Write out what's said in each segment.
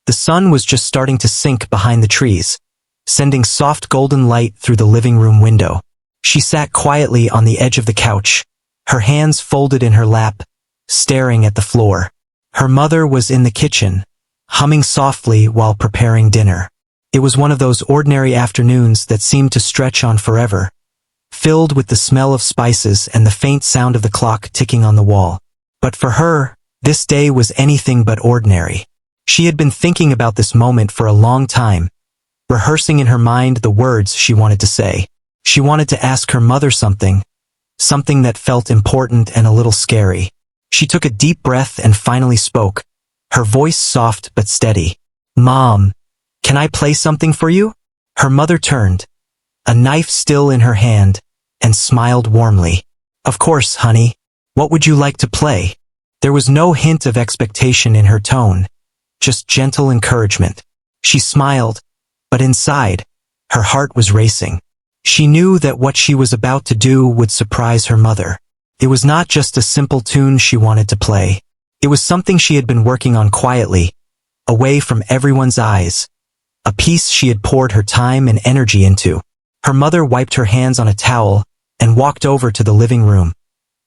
The sun was just starting to sink behind the trees, sending soft golden light through the living room window. She sat quietly on the edge of the couch, her hands folded in her lap, staring at the floor. Her mother was in the kitchen, humming softly while preparing dinner. It was one of those ordinary afternoons that seemed to stretch on forever, filled with the smell of spices and the faint sound of the clock ticking on the wall. But for her, this day was anything but ordinary. She had been thinking about this moment for a long time, rehearsing in her mind the words she wanted to say. She wanted to ask her mother something that felt important and a little scary. She took a deep breath and finally spoke, her voice soft but steady. "Mom, can I play something for you?" Her mother turned, a knife still in her hand, and smiled warmly. "Of course, honey. What would you like to play?" There was no hint of expectation in her tone, just gentle encouragement. She smiled, but inside, her heart was racing. She knew that what she was about to do would surprise her mother. It was not just a simple tune she wanted to play. It was something she had been working on quietly, away from everyone's eyes, a piece she had poured her time and energy into. Her mother wiped her hands on a towel and walked over to the living room,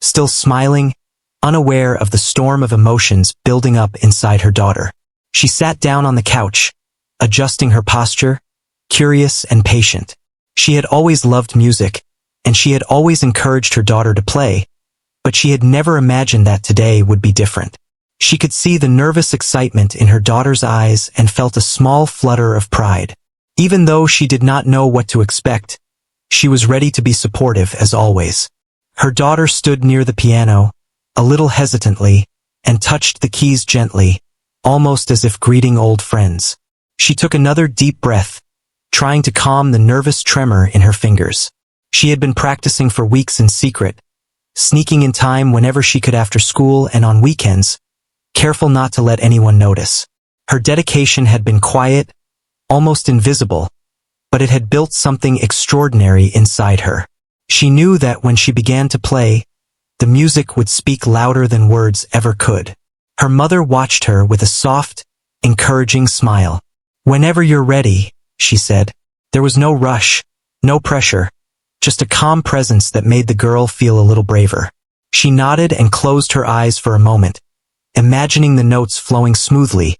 still smiling, unaware of the storm of emotions building up inside her daughter. She sat down on the couch, adjusting her posture, curious and patient. She had always loved music, and she had always encouraged her daughter to play, but she had never imagined that today would be different. She could see the nervous excitement in her daughter's eyes and felt a small flutter of pride. Even though she did not know what to expect, she was ready to be supportive as always. Her daughter stood near the piano, a little hesitantly, and touched the keys gently, almost as if greeting old friends. She took another deep breath, trying to calm the nervous tremor in her fingers. She had been practicing for weeks in secret, sneaking in time whenever she could after school and on weekends, careful not to let anyone notice. Her dedication had been quiet, almost invisible, but it had built something extraordinary inside her. She knew that when she began to play, the music would speak louder than words ever could. Her mother watched her with a soft, encouraging smile. "Whenever you're ready," she said. There was no rush, no pressure, just a calm presence that made the girl feel a little braver. She nodded and closed her eyes for a moment, imagining the notes flowing smoothly,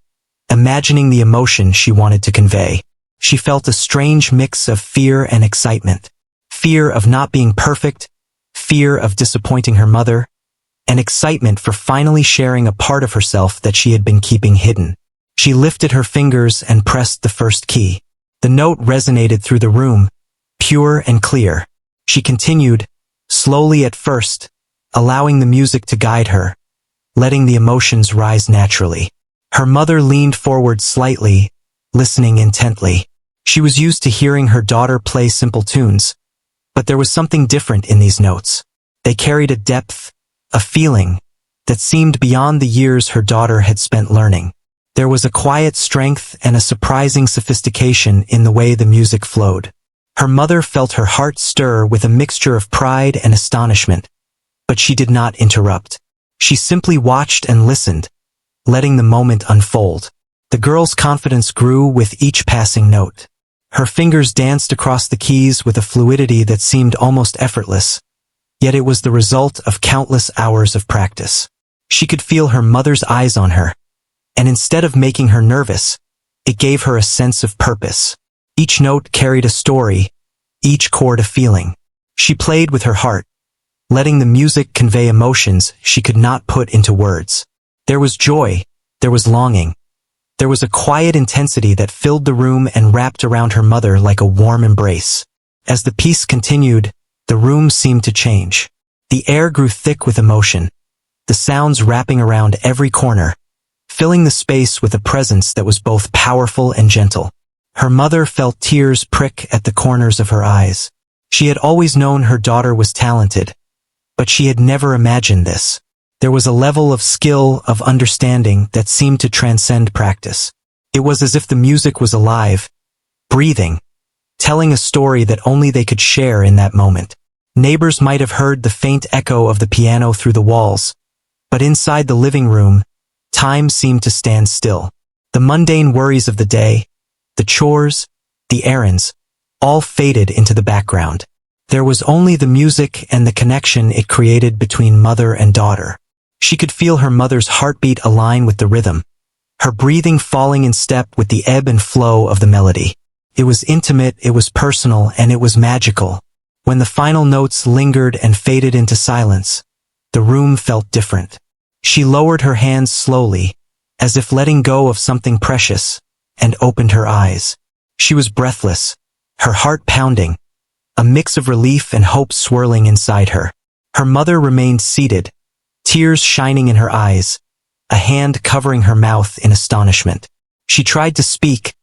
imagining the emotion she wanted to convey. She felt a strange mix of fear and excitement. Fear of not being perfect, fear of disappointing her mother, and excitement for finally sharing a part of herself that she had been keeping hidden. She lifted her fingers and pressed the first key. The note resonated through the room, pure and clear. She continued, slowly at first, allowing the music to guide her, letting the emotions rise naturally. Her mother leaned forward slightly, listening intently. She was used to hearing her daughter play simple tunes, but there was something different in these notes. They carried a depth, a feeling, that seemed beyond the years her daughter had spent learning. There was a quiet strength and a surprising sophistication in the way the music flowed. Her mother felt her heart stir with a mixture of pride and astonishment, but she did not interrupt. She simply watched and listened, letting the moment unfold. The girl's confidence grew with each passing note. Her fingers danced across the keys with a fluidity that seemed almost effortless, yet it was the result of countless hours of practice. She could feel her mother's eyes on her, and instead of making her nervous, it gave her a sense of purpose. Each note carried a story, each chord a feeling. She played with her heart, letting the music convey emotions she could not put into words. There was joy, there was longing. There was a quiet intensity that filled the room and wrapped around her mother like a warm embrace. As the piece continued, the room seemed to change. The air grew thick with emotion, the sounds wrapping around every corner, filling the space with a presence that was both powerful and gentle. Her mother felt tears prick at the corners of her eyes. She had always known her daughter was talented, but she had never imagined this. There was a level of skill, of understanding that seemed to transcend practice. It was as if the music was alive, breathing, telling a story that only they could share in that moment. Neighbors might have heard the faint echo of the piano through the walls, but inside the living room, time seemed to stand still. The The mundane worries of the day, the chores, the errands, all faded into the background. There was only the music and the connection it created between mother and daughter. She could feel her mother's heartbeat align with the rhythm, her breathing falling in step with the ebb and flow of the melody. It was intimate, it was personal, and it was magical. When the final notes lingered and faded into silence, the room felt different. She lowered her hands slowly, as if letting go of something precious, and opened her eyes. She was breathless, her heart pounding, a mix of relief and hope swirling inside her. Her mother remained seated, tears shining in her eyes, a hand covering her mouth in astonishment. She tried to speak,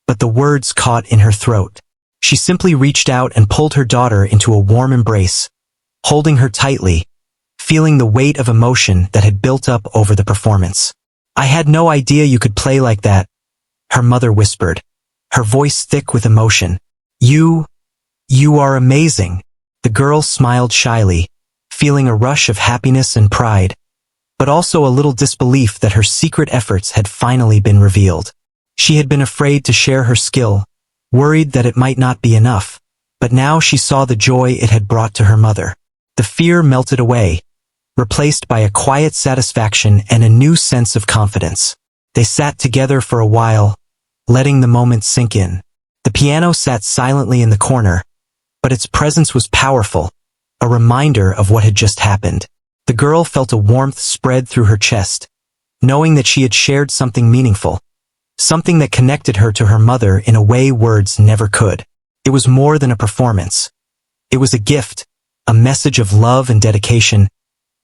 but the words caught in her throat. She simply reached out and pulled her daughter into a warm embrace, holding her tightly, feeling the weight of emotion that had built up over the performance. "I had no idea you could play like that," her mother whispered, her voice thick with emotion. You are amazing." The girl smiled shyly, feeling a rush of happiness and pride, but also a little disbelief that her secret efforts had finally been revealed. She had been afraid to share her skill, worried that it might not be enough, but now she saw the joy it had brought to her mother. The fear melted away, replaced by a quiet satisfaction and a new sense of confidence. They sat together for a while, letting the moment sink in. The piano sat silently in the corner, but its presence was powerful, a reminder of what had just happened. The girl felt a warmth spread through her chest, knowing that she had shared something meaningful, something that connected her to her mother in a way words never could. It was more than a performance. It was a gift, a message of love and dedication,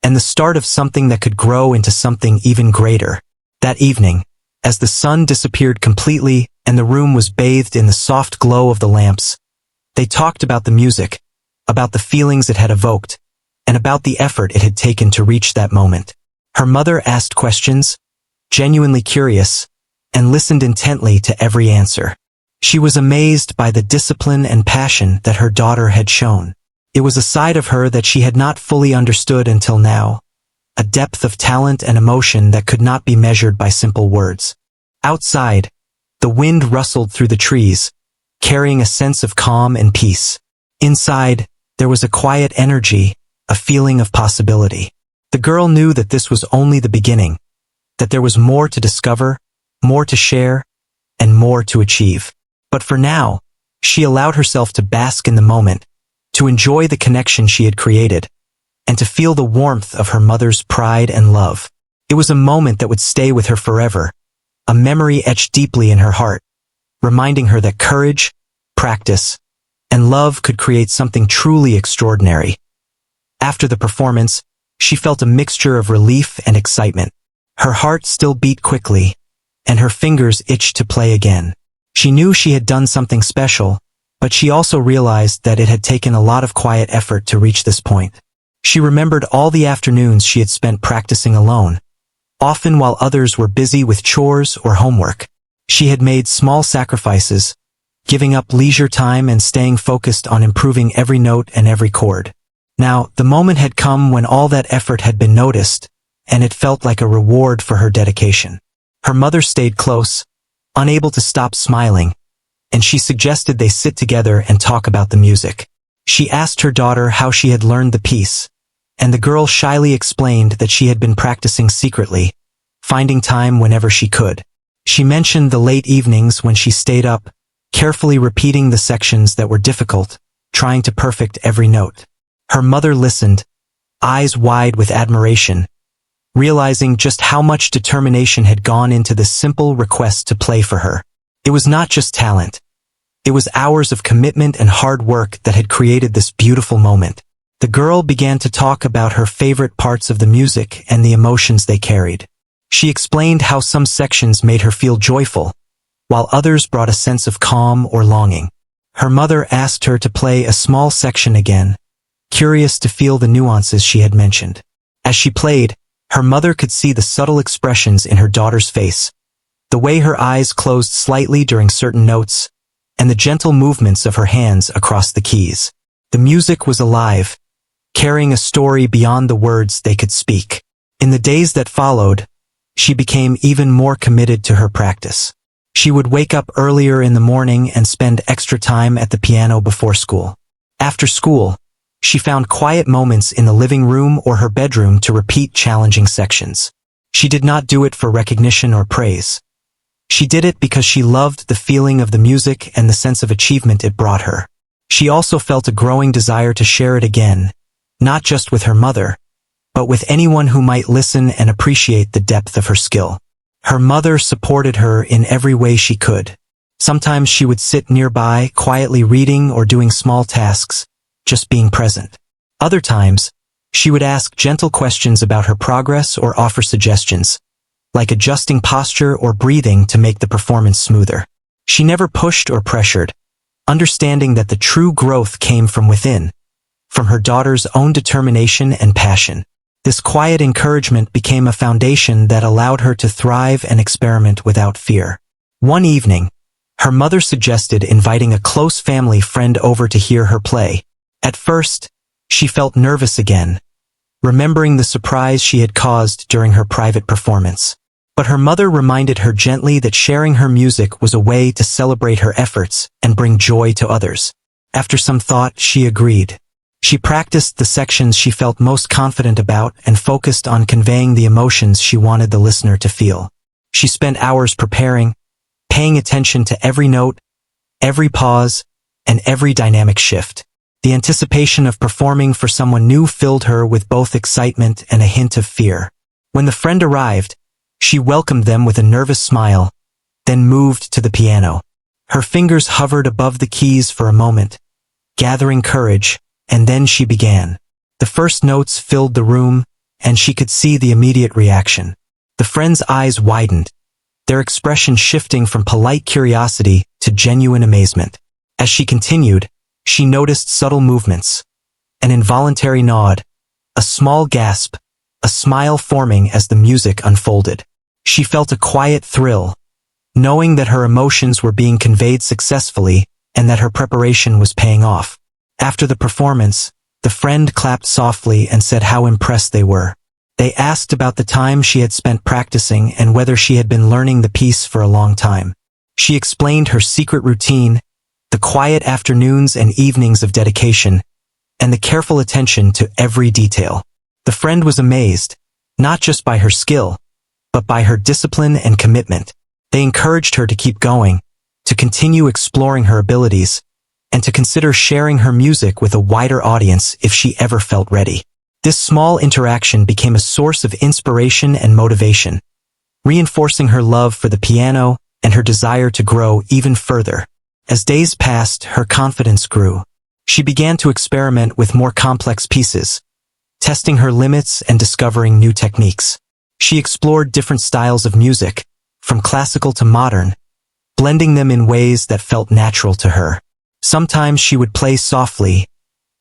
and the start of something that could grow into something even greater. That evening, as the sun disappeared completely and the room was bathed in the soft glow of the lamps, they talked about the music, about the feelings it had evoked, and about the effort it had taken to reach that moment. Her mother asked questions, genuinely curious, and listened intently to every answer. She was amazed by the discipline and passion that her daughter had shown. It was a side of her that she had not fully understood until now, a depth of talent and emotion that could not be measured by simple words. Outside, the wind rustled through the trees, carrying a sense of calm and peace. Inside, there was a quiet energy, a feeling of possibility. The girl knew that this was only the beginning, that there was more to discover, more to share, and more to achieve. But for now, she allowed herself to bask in the moment, to enjoy the connection she had created, and to feel the warmth of her mother's pride and love. It was a moment that would stay with her forever, a memory etched deeply in her heart, reminding her that courage, practice, and love could create something truly extraordinary. After the performance, she felt a mixture of relief and excitement. Her heart still beat quickly, and her fingers itched to play again. She knew she had done something special, but she also realized that it had taken a lot of quiet effort to reach this point. She remembered all the afternoons she had spent practicing alone, often while others were busy with chores or homework. She had made small sacrifices, giving up leisure time and staying focused on improving every note and every chord. Now, the moment had come when all that effort had been noticed, and it felt like a reward for her dedication. Her mother stayed close, unable to stop smiling, and she suggested they sit together and talk about the music. She asked her daughter how she had learned the piece, and the girl shyly explained that she had been practicing secretly, finding time whenever she could. She mentioned the late evenings when she stayed up, carefully repeating the sections that were difficult, trying to perfect every note. Her mother listened, eyes wide with admiration, realizing just how much determination had gone into this simple request to play for her. It was not just talent. It was hours of commitment and hard work that had created this beautiful moment. The girl began to talk about her favorite parts of the music and the emotions they carried. She explained how some sections made her feel joyful, while others brought a sense of calm or longing. Her mother asked her to play a small section again, curious to feel the nuances she had mentioned. As she played, her mother could see the subtle expressions in her daughter's face, the way her eyes closed slightly during certain notes, and the gentle movements of her hands across the keys. The music was alive, carrying a story beyond the words they could speak. In the days that followed, she became even more committed to her practice. She would wake up earlier in the morning and spend extra time at the piano before school. After school, she found quiet moments in the living room or her bedroom to repeat challenging sections. She did not do it for recognition or praise. She did it because she loved the feeling of the music and the sense of achievement it brought her. She also felt a growing desire to share it again, not just with her mother, but with anyone who might listen and appreciate the depth of her skill. Her mother supported her in every way she could. Sometimes she would sit nearby, quietly reading or doing small tasks, just being present. Other times, she would ask gentle questions about her progress or offer suggestions, like adjusting posture or breathing to make the performance smoother. She never pushed or pressured, understanding that the true growth came from within, from her daughter's own determination and passion. This quiet encouragement became a foundation that allowed her to thrive and experiment without fear. One evening, her mother suggested inviting a close family friend over to hear her play. At first, she felt nervous again, remembering the surprise she had caused during her private performance. But her mother reminded her gently that sharing her music was a way to celebrate her efforts and bring joy to others. After some thought, she agreed. She practiced the sections she felt most confident about and focused on conveying the emotions she wanted the listener to feel. She spent hours preparing, paying attention to every note, every pause, and every dynamic shift. The anticipation of performing for someone new filled her with both excitement and a hint of fear. When the friend arrived, she welcomed them with a nervous smile, then moved to the piano. Her fingers hovered above the keys for a moment, gathering courage, and then she began. The first notes filled the room, and she could see the immediate reaction. The friend's eyes widened, their expression shifting from polite curiosity to genuine amazement. As she continued, she noticed subtle movements, an involuntary nod, a small gasp, a smile forming as the music unfolded. She felt a quiet thrill, knowing that her emotions were being conveyed successfully and that her preparation was paying off. After the performance, the friend clapped softly and said how impressed they were. They asked about the time she had spent practicing and whether she had been learning the piece for a long time. She explained her secret routine, the quiet afternoons and evenings of dedication, and the careful attention to every detail. The friend was amazed, not just by her skill, but by her discipline and commitment. They encouraged her to keep going, to continue exploring her abilities, and to consider sharing her music with a wider audience if she ever felt ready. This small interaction became a source of inspiration and motivation, reinforcing her love for the piano and her desire to grow even further. As days passed, her confidence grew. She began to experiment with more complex pieces, testing her limits and discovering new techniques. She explored different styles of music, from classical to modern, blending them in ways that felt natural to her. Sometimes she would play softly,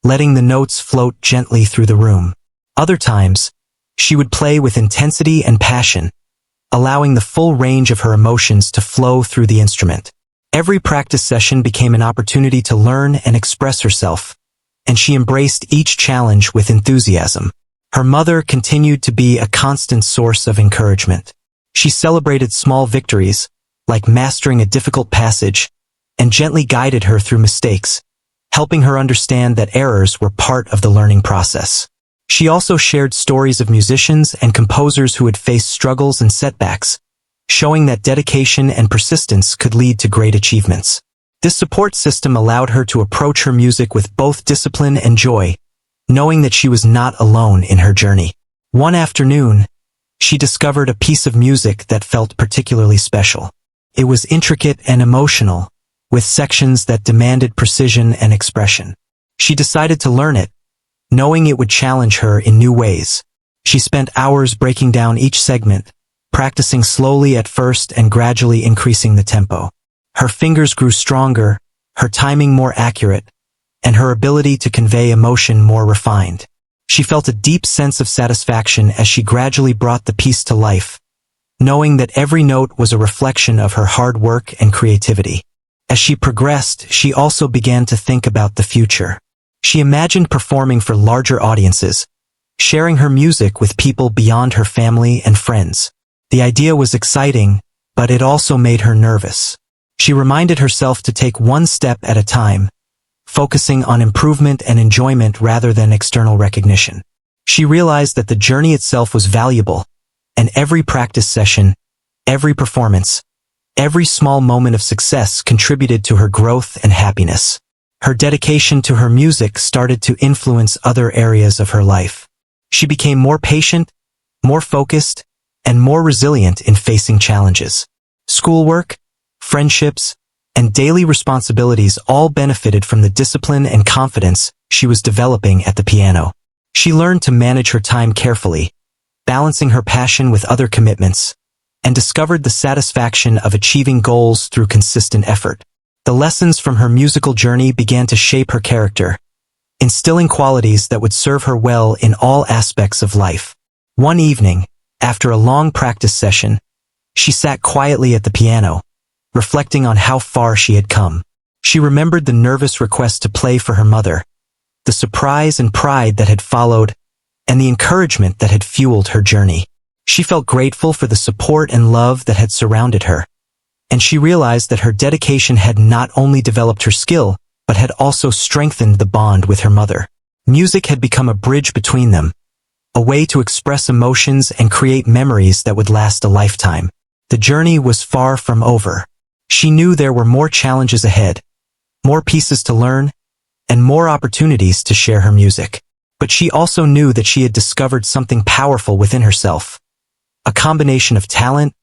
letting the notes float gently through the room. Other times, she would play with intensity and passion, allowing the full range of her emotions to flow through the instrument. Every practice session became an opportunity to learn and express herself, and she embraced each challenge with enthusiasm. Her mother continued to be a constant source of encouragement. She celebrated small victories, like mastering a difficult passage, and gently guided her through mistakes, helping her understand that errors were part of the learning process. She also shared stories of musicians and composers who had faced struggles and setbacks, showing that dedication and persistence could lead to great achievements. This support system allowed her to approach her music with both discipline and joy, knowing that she was not alone in her journey. One afternoon, she discovered a piece of music that felt particularly special. It was intricate and emotional, with sections that demanded precision and expression. She decided to learn it, knowing it would challenge her in new ways. She spent hours breaking down each segment, practicing slowly at first and gradually increasing the tempo. Her fingers grew stronger, her timing more accurate, and her ability to convey emotion more refined. She felt a deep sense of satisfaction as she gradually brought the piece to life, knowing that every note was a reflection of her hard work and creativity. As she progressed, she also began to think about the future. She imagined performing for larger audiences, sharing her music with people beyond her family and friends. The idea was exciting, but it also made her nervous. She reminded herself to take one step at a time, focusing on improvement and enjoyment rather than external recognition. She realized that the journey itself was valuable, and every practice session, every performance, every small moment of success contributed to her growth and happiness. Her dedication to her music started to influence other areas of her life. She became more patient, more focused, and more resilient in facing challenges. Schoolwork, friendships, and daily responsibilities all benefited from the discipline and confidence she was developing at the piano. She learned to manage her time carefully, balancing her passion with other commitments, and discovered the satisfaction of achieving goals through consistent effort. The lessons from her musical journey began to shape her character, instilling qualities that would serve her well in all aspects of life. One evening, after a long practice session, she sat quietly at the piano, reflecting on how far she had come. She remembered the nervous request to play for her mother, the surprise and pride that had followed, and the encouragement that had fueled her journey. She felt grateful for the support and love that had surrounded her, and she realized that her dedication had not only developed her skill, but had also strengthened the bond with her mother. Music had become a bridge between them, a way to express emotions and create memories that would last a lifetime. The journey was far from over. She knew there were more challenges ahead, more pieces to learn, and more opportunities to share her music. But she also knew that she had discovered something powerful within herself, a combination of talent,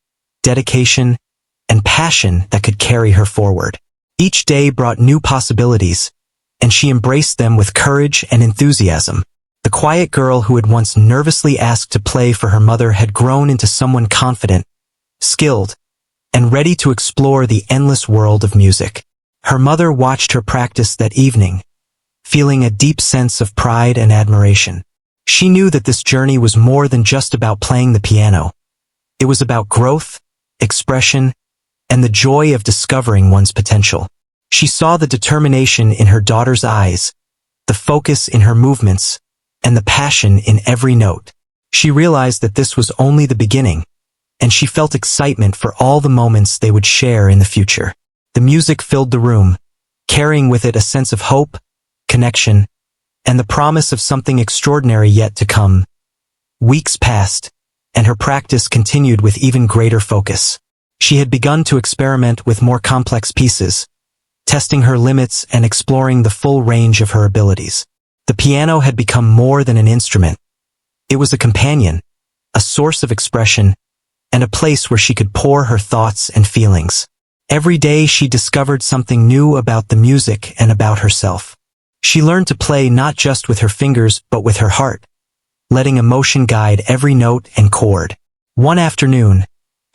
dedication, and passion that could carry her forward. Each day brought new possibilities, and she embraced them with courage and enthusiasm. The quiet girl who had once nervously asked to play for her mother had grown into someone confident, skilled, and ready to explore the endless world of music. Her mother watched her practice that evening, feeling a deep sense of pride and admiration. She knew that this journey was more than just about playing the piano. It was about growth, expression, and the joy of discovering one's potential. She saw the determination in her daughter's eyes, the focus in her movements, and the passion in every note. She realized that this was only the beginning, and she felt excitement for all the moments they would share in the future. The music filled the room, carrying with it a sense of hope, connection, and the promise of something extraordinary yet to come. Weeks passed, and her practice continued with even greater focus. She had begun to experiment with more complex pieces, testing her limits and exploring the full range of her abilities. The piano had become more than an instrument. It was a companion, a source of expression, and a place where she could pour her thoughts and feelings. Every day she discovered something new about the music and about herself. She learned to play not just with her fingers but with her heart, letting emotion guide every note and chord. One afternoon,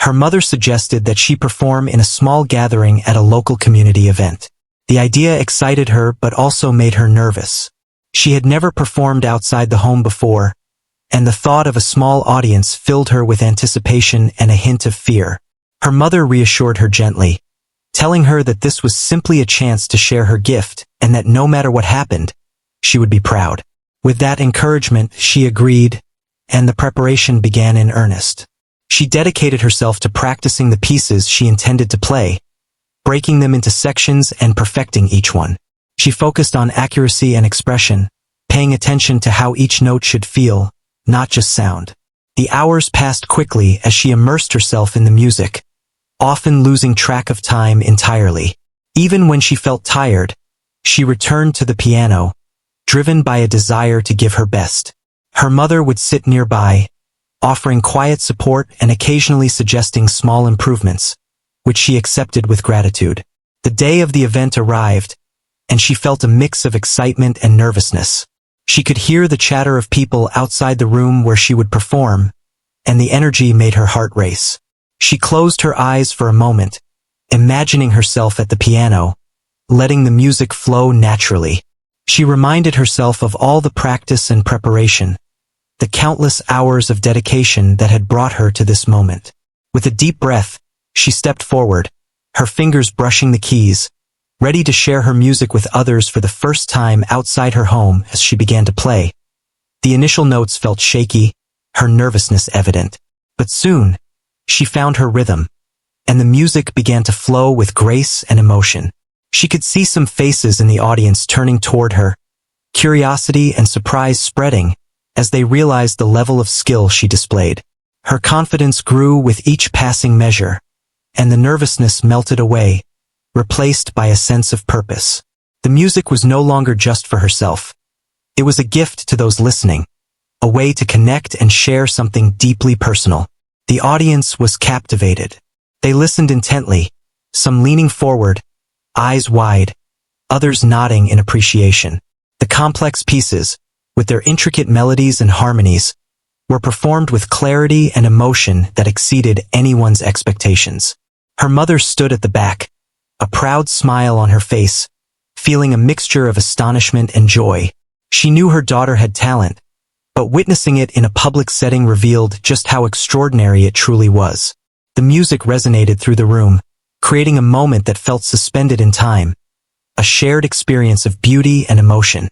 her mother suggested that she perform in a small gathering at a local community event. The idea excited her but also made her nervous. She had never performed outside the home before, and the thought of a small audience filled her with anticipation and a hint of fear. Her mother reassured her gently, telling her that this was simply a chance to share her gift and that no matter what happened, she would be proud. With that encouragement, she agreed, and the preparation began in earnest. She dedicated herself to practicing the pieces she intended to play, breaking them into sections and perfecting each one. She focused on accuracy and expression, paying attention to how each note should feel, not just sound. The hours passed quickly as she immersed herself in the music, often losing track of time entirely. Even when she felt tired, she returned to the piano, driven by a desire to give her best. Her mother would sit nearby, offering quiet support and occasionally suggesting small improvements, which she accepted with gratitude. The day of the event arrived, and she felt a mix of excitement and nervousness. She could hear the chatter of people outside the room where she would perform, and the energy made her heart race. She closed her eyes for a moment, imagining herself at the piano, letting the music flow naturally. She reminded herself of all the practice and preparation, the countless hours of dedication that had brought her to this moment. With a deep breath, she stepped forward, her fingers brushing the keys, ready to share her music with others for the first time outside her home. As she began to play, the initial notes felt shaky, her nervousness evident. But soon, She found her rhythm, and the music began to flow with grace and emotion. She could see some faces in the audience turning toward her, curiosity and surprise spreading as they realized the level of skill she displayed. Her confidence grew with each passing measure, and the nervousness melted away, replaced by a sense of purpose. The music was no longer just for herself. It was a gift to those listening, a way to connect and share something deeply personal. The audience was captivated. They listened intently, some leaning forward, eyes wide, others nodding in appreciation. The complex pieces, with their intricate melodies and harmonies, were performed with clarity and emotion that exceeded anyone's expectations. Her mother stood at the back, a proud smile on her face, feeling a mixture of astonishment and joy. She knew her daughter had talent, but witnessing it in a public setting revealed just how extraordinary it truly was. The music resonated through the room, creating a moment that felt suspended in time, a shared experience of beauty and emotion.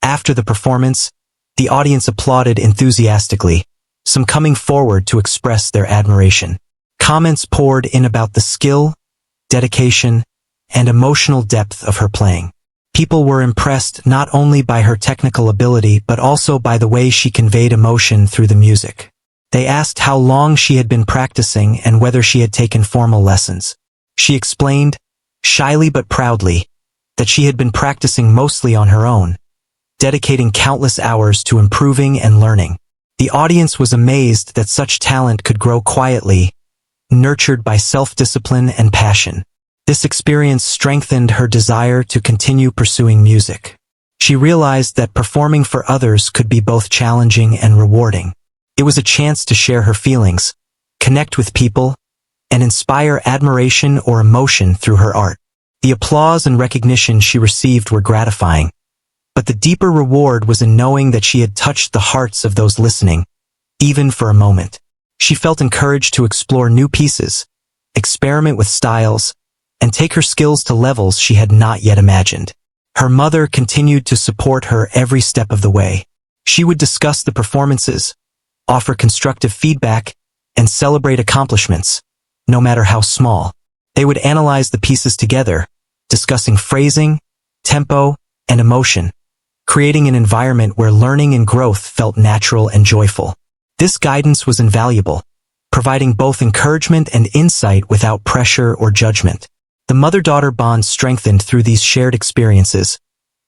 After the performance, the audience applauded enthusiastically, some coming forward to express their admiration. Comments poured in about the skill, dedication, and emotional depth of her playing. People were impressed not only by her technical ability but also by the way she conveyed emotion through the music. They asked how long she had been practicing and whether she had taken formal lessons. She explained, shyly but proudly, that she had been practicing mostly on her own, dedicating countless hours to improving and learning. The audience was amazed that such talent could grow quietly, nurtured by self-discipline and passion. This experience strengthened her desire to continue pursuing music. She realized that performing for others could be both challenging and rewarding. It was a chance to share her feelings, connect with people, and inspire admiration or emotion through her art. The applause and recognition she received were gratifying, but the deeper reward was in knowing that she had touched the hearts of those listening, even for a moment. She felt encouraged to explore new pieces, experiment with styles, and take her skills to levels she had not yet imagined. Her mother continued to support her every step of the way. She would discuss the performances, offer constructive feedback, and celebrate accomplishments, no matter how small. They would analyze the pieces together, discussing phrasing, tempo, and emotion, creating an environment where learning and growth felt natural and joyful. This guidance was invaluable, providing both encouragement and insight without pressure or judgment. The mother-daughter bond strengthened through these shared experiences,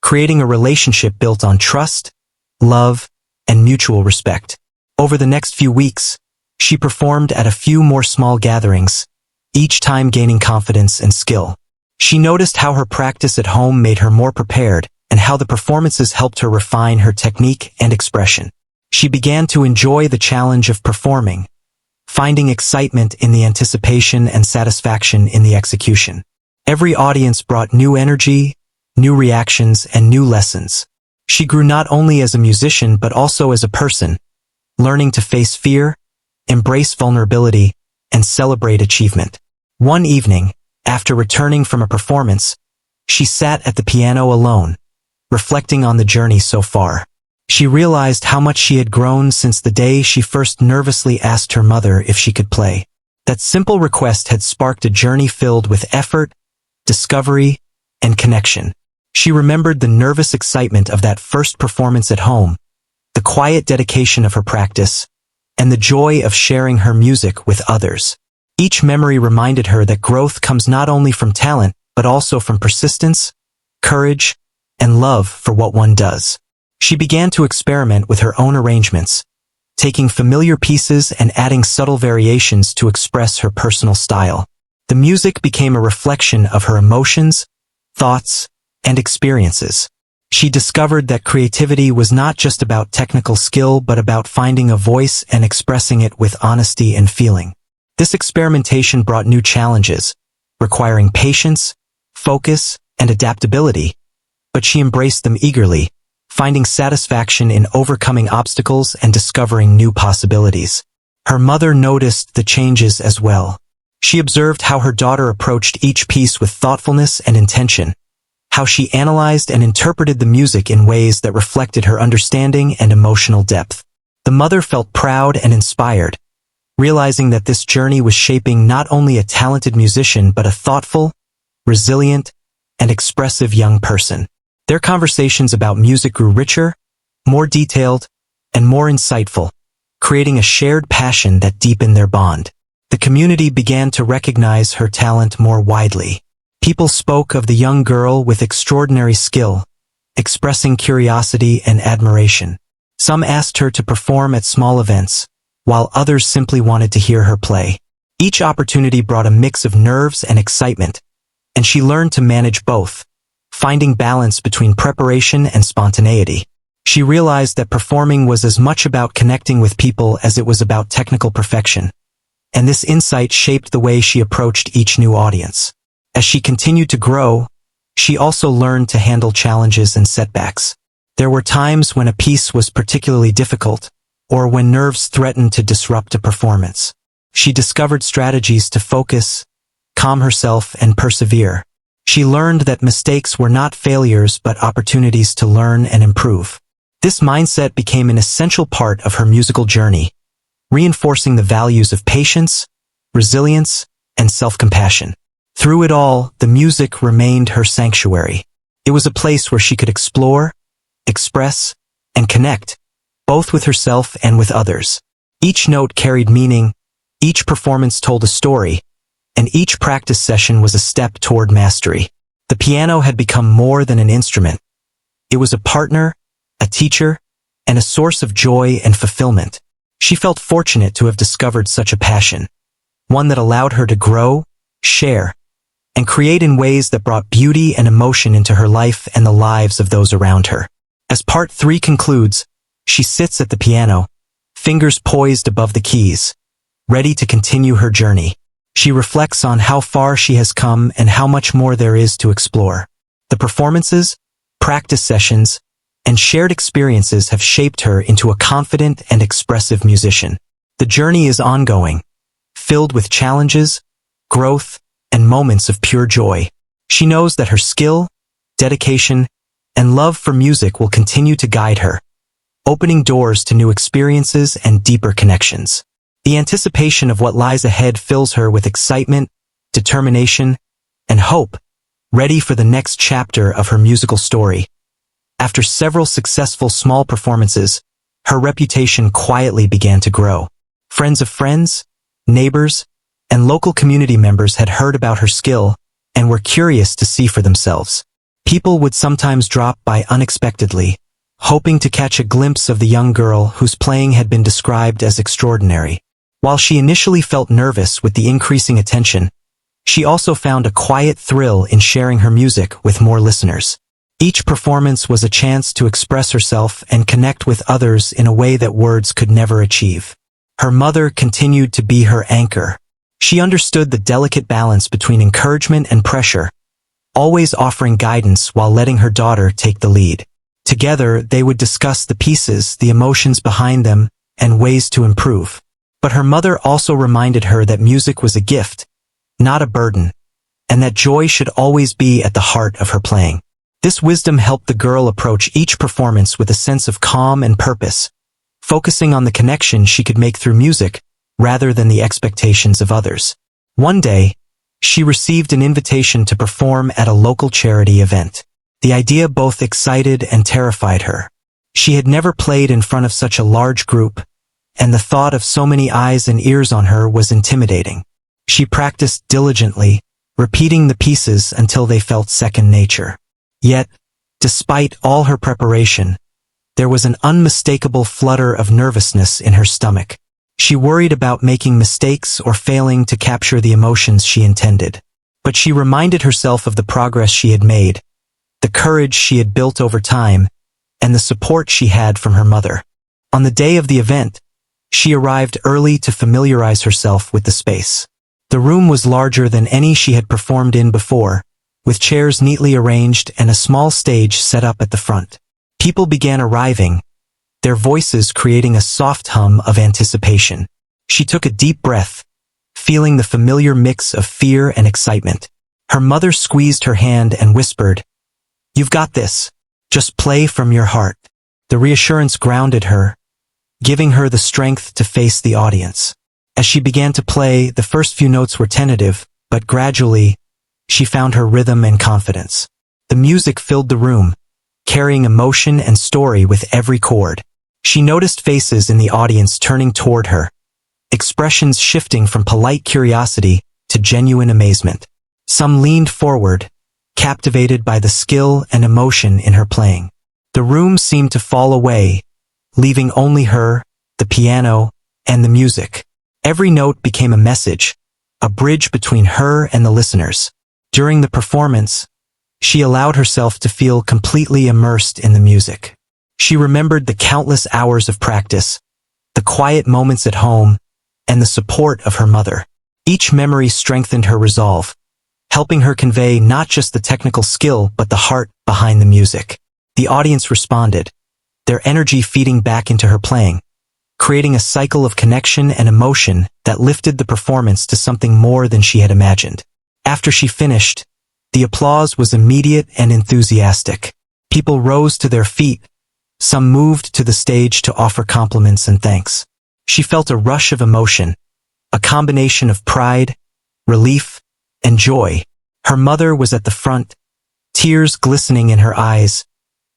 creating a relationship built on trust, love, and mutual respect. Over the next few weeks, she performed at a few more small gatherings, each time gaining confidence and skill. She noticed how her practice at home made her more prepared and how the performances helped her refine her technique and expression. She began to enjoy the challenge of performing, finding excitement in the anticipation and satisfaction in the execution. Every audience brought new energy, new reactions, and new lessons. She grew not only as a musician but also as a person, learning to face fear, embrace vulnerability, and celebrate achievement. One evening, after returning from a performance, she sat at the piano alone, reflecting on the journey so far. She realized how much she had grown since the day she first nervously asked her mother if she could play. That simple request had sparked a journey filled with effort, discovery, and connection. She remembered the nervous excitement of that first performance at home, the quiet dedication of her practice, and the joy of sharing her music with others. Each memory reminded her that growth comes not only from talent, but also from persistence, courage, and love for what one does. She began to experiment with her own arrangements, taking familiar pieces and adding subtle variations to express her personal style. The music became a reflection of her emotions, thoughts, and experiences. She discovered that creativity was not just about technical skill but about finding a voice and expressing it with honesty and feeling. This experimentation brought new challenges, requiring patience, focus, and adaptability, but she embraced them eagerly, finding satisfaction in overcoming obstacles and discovering new possibilities. Her mother noticed the changes as well. She observed how her daughter approached each piece with thoughtfulness and intention, how she analyzed and interpreted the music in ways that reflected her understanding and emotional depth. The mother felt proud and inspired, realizing that this journey was shaping not only a talented musician but a thoughtful, resilient, and expressive young person. Their conversations about music grew richer, more detailed, and more insightful, creating a shared passion that deepened their bond. The community began to recognize her talent more widely. People spoke of the young girl with extraordinary skill, expressing curiosity and admiration. Some asked her to perform at small events, while others simply wanted to hear her play. Each opportunity brought a mix of nerves and excitement, and she learned to manage both, finding balance between preparation and spontaneity. She realized that performing was as much about connecting with people as it was about technical perfection, and this insight shaped the way she approached each new audience. As she continued to grow, she also learned to handle challenges and setbacks. There were times when a piece was particularly difficult, or when nerves threatened to disrupt a performance. She discovered strategies to focus, calm herself, and persevere. She learned that mistakes were not failures but opportunities to learn and improve. This mindset became an essential part of her musical journey, reinforcing the values of patience, resilience, and self-compassion. Through it all, the music remained her sanctuary. It was a place where she could explore, express, and connect, both with herself and with others. Each note carried meaning, each performance told a story, and each practice session was a step toward mastery. The piano had become more than an instrument. It was a partner, a teacher, and a source of joy and fulfillment. She felt fortunate to have discovered such a passion, one that allowed her to grow, share, and create in ways that brought beauty and emotion into her life and the lives of those around her. As part 3 concludes, she sits at the piano, fingers poised above the keys, ready to continue her journey. She reflects on how far she has come and how much more there is to explore. The performances, practice sessions, and shared experiences have shaped her into a confident and expressive musician. The journey is ongoing, filled with challenges, growth, and moments of pure joy. She knows that her skill, dedication, and love for music will continue to guide her, opening doors to new experiences and deeper connections. The anticipation of what lies ahead fills her with excitement, determination, and hope, ready for the next chapter of her musical story. After several successful small performances, her reputation quietly began to grow. Friends of friends, neighbors, and local community members had heard about her skill and were curious to see for themselves. People would sometimes drop by unexpectedly, hoping to catch a glimpse of the young girl whose playing had been described as extraordinary. While she initially felt nervous with the increasing attention, she also found a quiet thrill in sharing her music with more listeners. Each performance was a chance to express herself and connect with others in a way that words could never achieve. Her mother continued to be her anchor. She understood the delicate balance between encouragement and pressure, always offering guidance while letting her daughter take the lead. Together, they would discuss the pieces, the emotions behind them, and ways to improve. But her mother also reminded her that music was a gift, not a burden, and that joy should always be at the heart of her playing. This wisdom helped the girl approach each performance with a sense of calm and purpose, focusing on the connection she could make through music rather than the expectations of others. One day, she received an invitation to perform at a local charity event. The idea both excited and terrified her. She had never played in front of such a large group, and the thought of so many eyes and ears on her was intimidating. She practiced diligently, repeating the pieces until they felt second nature. Yet, despite all her preparation, there was an unmistakable flutter of nervousness in her stomach. She worried about making mistakes or failing to capture the emotions she intended. But she reminded herself of the progress she had made, the courage she had built over time, and the support she had from her mother. On the day of the event, she arrived early to familiarize herself with the space. The room was larger than any she had performed in before, with chairs neatly arranged and a small stage set up at the front. People began arriving, their voices creating a soft hum of anticipation. She took a deep breath, feeling the familiar mix of fear and excitement. Her mother squeezed her hand and whispered, "You've got this. Just play from your heart." The reassurance grounded her, giving her the strength to face the audience. As she began to play, the first few notes were tentative, but gradually, she found her rhythm and confidence. The music filled the room, carrying emotion and story with every chord. She noticed faces in the audience turning toward her, expressions shifting from polite curiosity to genuine amazement. Some leaned forward, captivated by the skill and emotion in her playing. The room seemed to fall away, leaving only her, the piano, and the music. Every note became a message, a bridge between her and the listeners. During the performance, she allowed herself to feel completely immersed in the music. She remembered the countless hours of practice, the quiet moments at home, and the support of her mother. Each memory strengthened her resolve, helping her convey not just the technical skill but the heart behind the music. The audience responded, their energy feeding back into her playing, creating a cycle of connection and emotion that lifted the performance to something more than she had imagined. After she finished, the applause was immediate and enthusiastic. People rose to their feet, some moved to the stage to offer compliments and thanks. She felt a rush of emotion, a combination of pride, relief, and joy. Her mother was at the front, tears glistening in her eyes,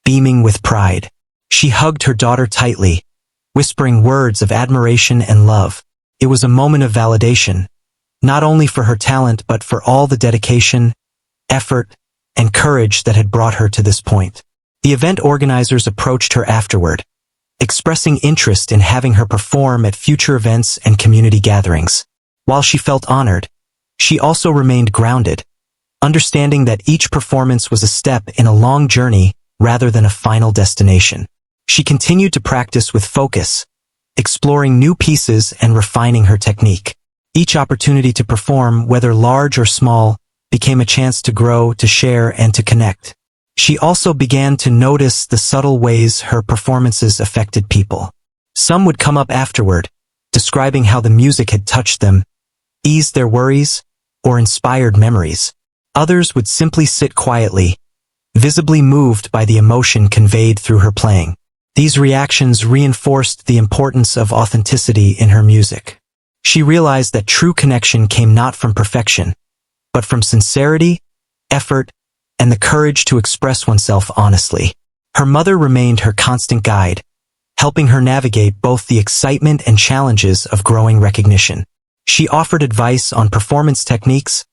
beaming with pride. She hugged her daughter tightly, whispering words of admiration and love. It was a moment of validation, not only for her talent but for all the dedication, effort, and courage that had brought her to this point. The event organizers approached her afterward, expressing interest in having her perform at future events and community gatherings. While she felt honored, she also remained grounded, understanding that each performance was a step in a long journey rather than a final destination. She continued to practice with focus, exploring new pieces and refining her technique. Each opportunity to perform, whether large or small, became a chance to grow, to share, and to connect. She also began to notice the subtle ways her performances affected people. Some would come up afterward, describing how the music had touched them, eased their worries, or inspired memories. Others would simply sit quietly, visibly moved by the emotion conveyed through her playing. These reactions reinforced the importance of authenticity in her music. She realized that true connection came not from perfection, but from sincerity, effort, and the courage to express oneself honestly. Her mother remained her constant guide, helping her navigate both the excitement and challenges of growing recognition. She offered advice on performance techniques,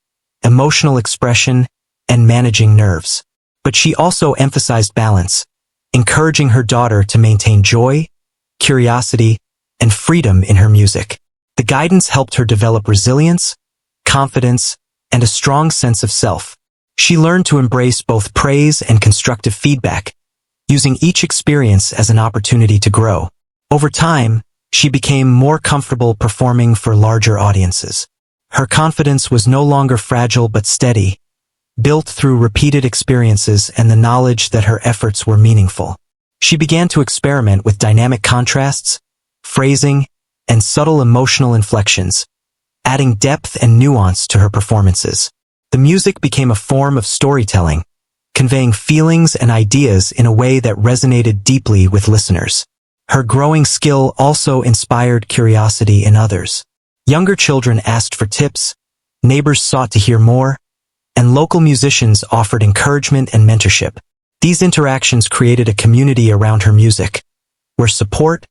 emotional expression, and managing nerves. But she also emphasized balance, encouraging her daughter to maintain joy, curiosity, and freedom in her music. The guidance helped her develop resilience, confidence, and a strong sense of self. She learned to embrace both praise and constructive feedback, using each experience as an opportunity to grow. Over time, she became more comfortable performing for larger audiences. Her confidence was no longer fragile but steady, built through repeated experiences and the knowledge that her efforts were meaningful. She began to experiment with dynamic contrasts, phrasing, and subtle emotional inflections, adding depth and nuance to her performances. The music became a form of storytelling, conveying feelings and ideas in a way that resonated deeply with listeners. Her growing skill also inspired curiosity in others. Younger children asked for tips, neighbors sought to hear more, and local musicians offered encouragement and mentorship. These interactions created a community around her music, where support,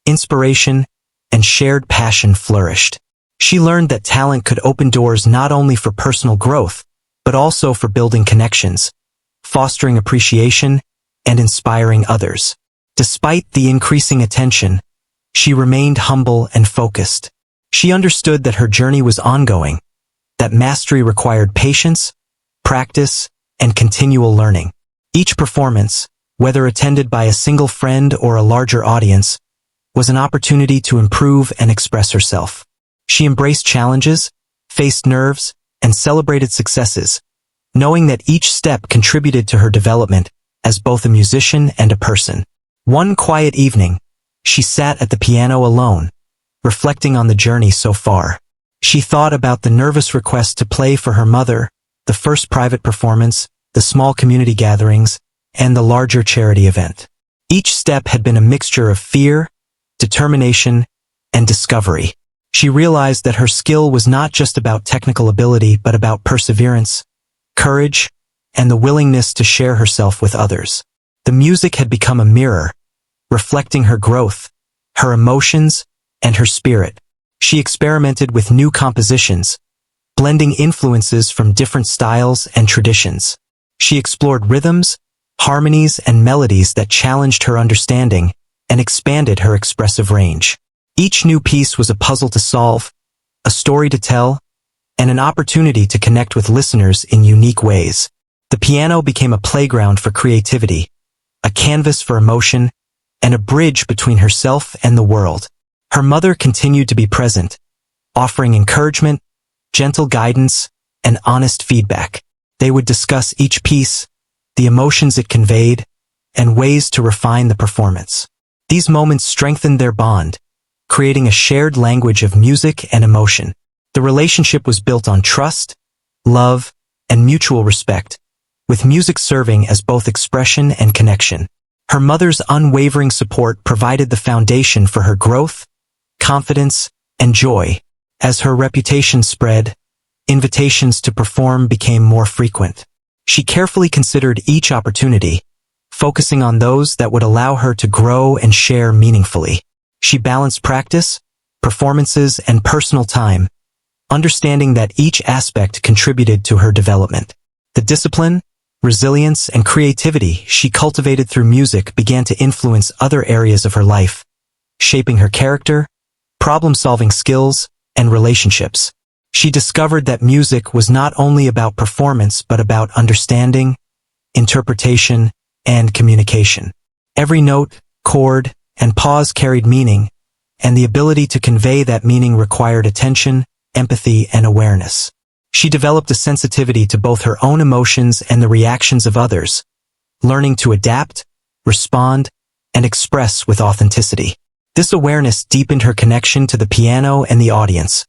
inspiration, and shared passion flourished. She learned that talent could open doors not only for personal growth, but also for building connections, fostering appreciation, and inspiring others. Despite the increasing attention, she remained humble and focused. She understood that her journey was ongoing, that mastery required patience, practice, and continual learning. Each performance, whether attended by a single friend or a larger audience, was an opportunity to improve and express herself. She embraced challenges, faced nerves, and celebrated successes, knowing that each step contributed to her development as both a musician and a person. One quiet evening, she sat at the piano alone, reflecting on the journey so far. She thought about the nervous request to play for her mother, the first private performance, the small community gatherings, and the larger charity event. Each step had been a mixture of fear, determination, and discovery. She realized that her skill was not just about technical ability but about perseverance, courage, and the willingness to share herself with others. The music had become a mirror, reflecting her growth, her emotions, and her spirit. She experimented with new compositions, blending influences from different styles and traditions. She explored rhythms, harmonies, and melodies that challenged her understanding and expanded her expressive range. Each new piece was a puzzle to solve, a story to tell, and an opportunity to connect with listeners in unique ways. The piano became a playground for creativity, a canvas for emotion, and a bridge between herself and the world. Her mother continued to be present, offering encouragement, gentle guidance, and honest feedback. They would discuss each piece, the emotions it conveyed, and ways to refine the performance. These moments strengthened their bond, creating a shared language of music and emotion. The relationship was built on trust, love, and mutual respect, with music serving as both expression and connection. Her mother's unwavering support provided the foundation for her growth, confidence, and joy. As her reputation spread, invitations to perform became more frequent. She carefully considered each opportunity, focusing on those that would allow her to grow and share meaningfully. She balanced practice, performances, and personal time, understanding that each aspect contributed to her development. The discipline, resilience, and creativity she cultivated through music began to influence other areas of her life, shaping her character, problem-solving skills, and relationships. She discovered that music was not only about performance but about understanding, interpretation, and communication. Every note, chord, and pause carried meaning, and the ability to convey that meaning required attention, empathy, and awareness. She developed a sensitivity to both her own emotions and the reactions of others, learning to adapt, respond, and express with authenticity. This awareness deepened her connection to the piano and the audience,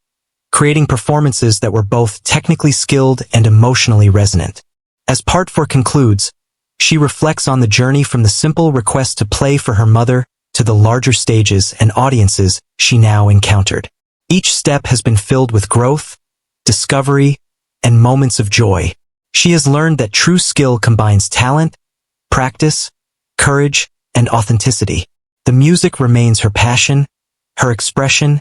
creating performances that were both technically skilled and emotionally resonant. As Part 4 concludes, she reflects on the journey from the simple request to play for her mother to the larger stages and audiences she now encountered. Each step has been filled with growth, discovery, and moments of joy. She has learned that true skill combines talent, practice, courage, and authenticity. The music remains her passion, her expression,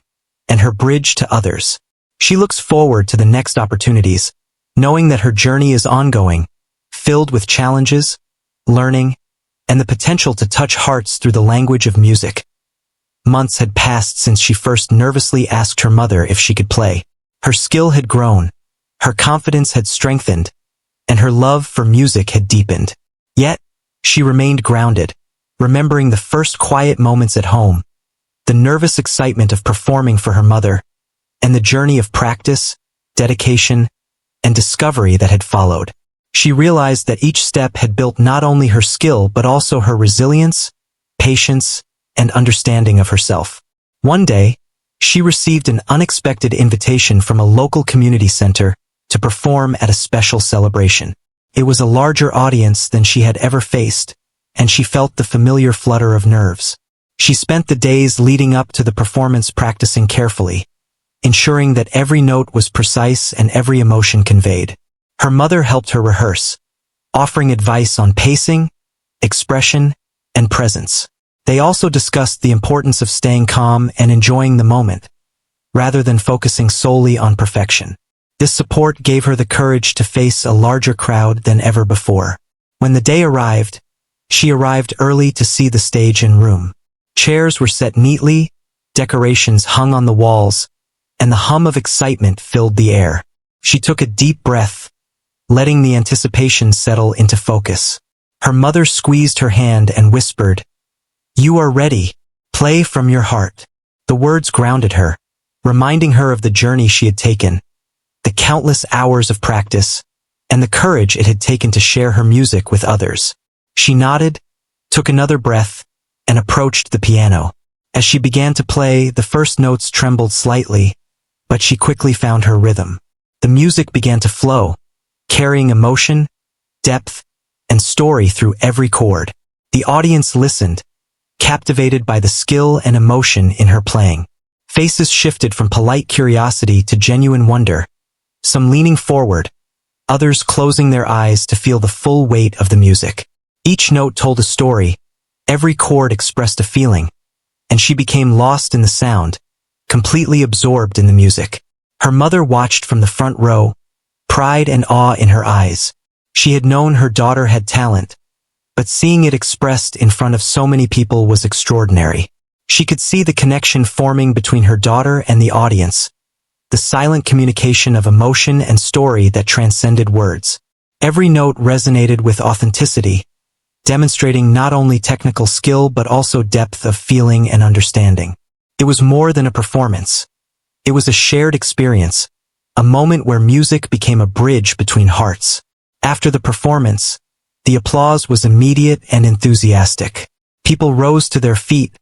and her bridge to others. She looks forward to the next opportunities, knowing that her journey is ongoing, filled with challenges, learning, and the potential to touch hearts through the language of music. Months had passed since she first nervously asked her mother if she could play. Her skill had grown, her confidence had strengthened, and her love for music had deepened. Yet, she remained grounded, remembering the first quiet moments at home, the nervous excitement of performing for her mother, and the journey of practice, dedication, and discovery that had followed. She realized that each step had built not only her skill but also her resilience, patience, and understanding of herself. One day, she received an unexpected invitation from a local community center to perform at a special celebration. It was a larger audience than she had ever faced, and she felt the familiar flutter of nerves. She spent the days leading up to the performance practicing carefully, ensuring that every note was precise and every emotion conveyed. Her mother helped her rehearse, offering advice on pacing, expression, and presence. They also discussed the importance of staying calm and enjoying the moment, rather than focusing solely on perfection. This support gave her the courage to face a larger crowd than ever before. When the day arrived, she arrived early to see the stage and room. Chairs were set neatly, decorations hung on the walls, and the hum of excitement filled the air. She took a deep breath, letting the anticipation settle into focus. Her mother squeezed her hand and whispered, "You are ready. Play from your heart." The words grounded her, reminding her of the journey she had taken, the countless hours of practice, and the courage it had taken to share her music with others. She nodded, took another breath, and approached the piano. As she began to play, the first notes trembled slightly, but she quickly found her rhythm. The music began to flow, carrying emotion, depth, and story through every chord. The audience listened, captivated by the skill and emotion in her playing. Faces shifted from polite curiosity to genuine wonder, some leaning forward, others closing their eyes to feel the full weight of the music. Each note told a story, every chord expressed a feeling, and she became lost in the sound, completely absorbed in the music. Her mother watched from the front row, pride and awe in her eyes. She had known her daughter had talent, but seeing it expressed in front of so many people was extraordinary. She could see the connection forming between her daughter and the audience, the silent communication of emotion and story that transcended words. Every note resonated with authenticity, demonstrating not only technical skill but also depth of feeling and understanding. It was more than a performance. It was a shared experience, a moment where music became a bridge between hearts. After the performance, the applause was immediate and enthusiastic. People rose to their feet,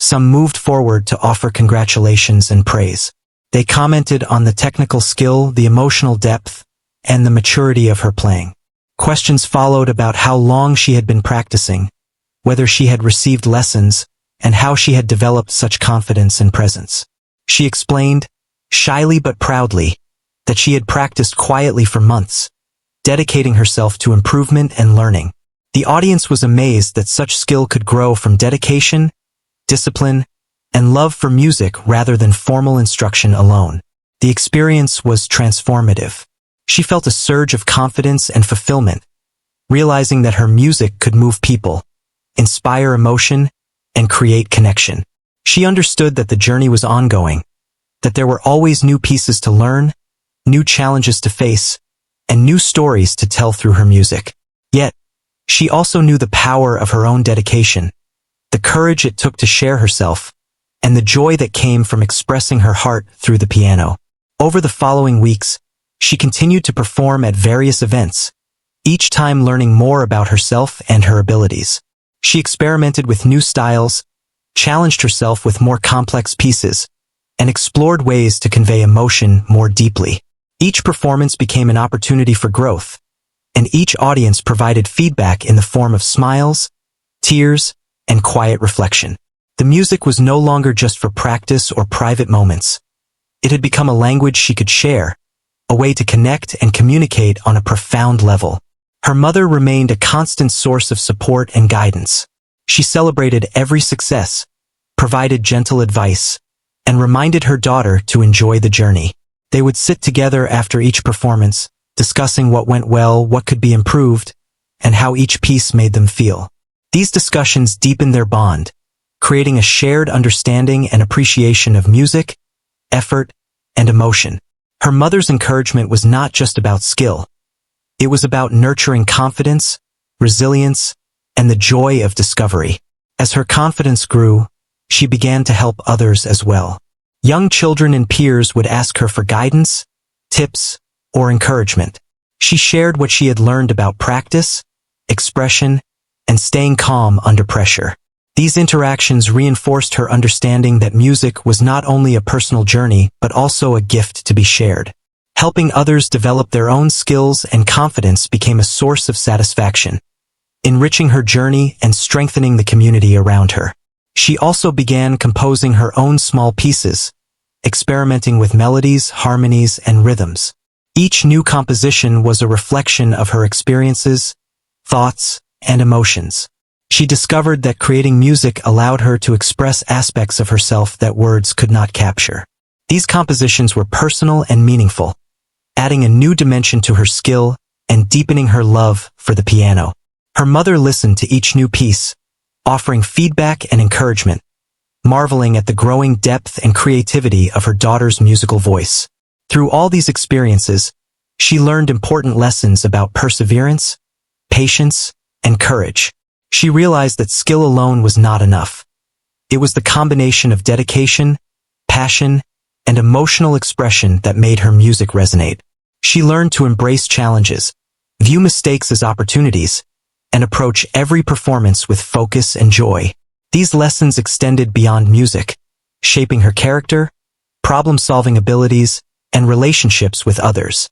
some moved forward to offer congratulations and praise. They commented on the technical skill, the emotional depth, and the maturity of her playing. Questions followed about how long she had been practicing, whether she had received lessons, and how she had developed such confidence and presence. She explained, shyly but proudly, that she had practiced quietly for months, dedicating herself to improvement and learning. The audience was amazed that such skill could grow from dedication, discipline, and love for music rather than formal instruction alone. The experience was transformative. She felt a surge of confidence and fulfillment, realizing that her music could move people, inspire emotion, and create connection. She understood that the journey was ongoing, that there were always new pieces to learn, new challenges to face, and new stories to tell through her music. Yet, she also knew the power of her own dedication, the courage it took to share herself, and the joy that came from expressing her heart through the piano. Over the following weeks, she continued to perform at various events, each time learning more about herself and her abilities. She experimented with new styles, challenged herself with more complex pieces, and explored ways to convey emotion more deeply. Each performance became an opportunity for growth, and each audience provided feedback in the form of smiles, tears, and quiet reflection. The music was no longer just for practice or private moments. It had become a language she could share, a way to connect and communicate on a profound level. Her mother remained a constant source of support and guidance. She celebrated every success, provided gentle advice, and reminded her daughter to enjoy the journey. They would sit together after each performance, discussing what went well, what could be improved, and how each piece made them feel. These discussions deepened their bond, creating a shared understanding and appreciation of music, effort, and emotion. Her mother's encouragement was not just about skill. It was about nurturing confidence, resilience, and the joy of discovery. As her confidence grew, she began to help others as well. Young children and peers would ask her for guidance, tips, or encouragement. She shared what she had learned about practice, expression, and staying calm under pressure. These interactions reinforced her understanding that music was not only a personal journey but also a gift to be shared. Helping others develop their own skills and confidence became a source of satisfaction, enriching her journey and strengthening the community around her. She also began composing her own small pieces, experimenting with melodies, harmonies, and rhythms. Each new composition was a reflection of her experiences, thoughts, and emotions. She discovered that creating music allowed her to express aspects of herself that words could not capture. These compositions were personal and meaningful, adding a new dimension to her skill and deepening her love for the piano. Her mother listened to each new piece, offering feedback and encouragement, marveling at the growing depth and creativity of her daughter's musical voice. Through all these experiences, she learned important lessons about perseverance, patience, and courage. She realized that skill alone was not enough. It was the combination of dedication, passion, and emotional expression that made her music resonate. She learned to embrace challenges, view mistakes as opportunities, and approach every performance with focus and joy. These lessons extended beyond music, shaping her character, problem-solving abilities, and relationships with others.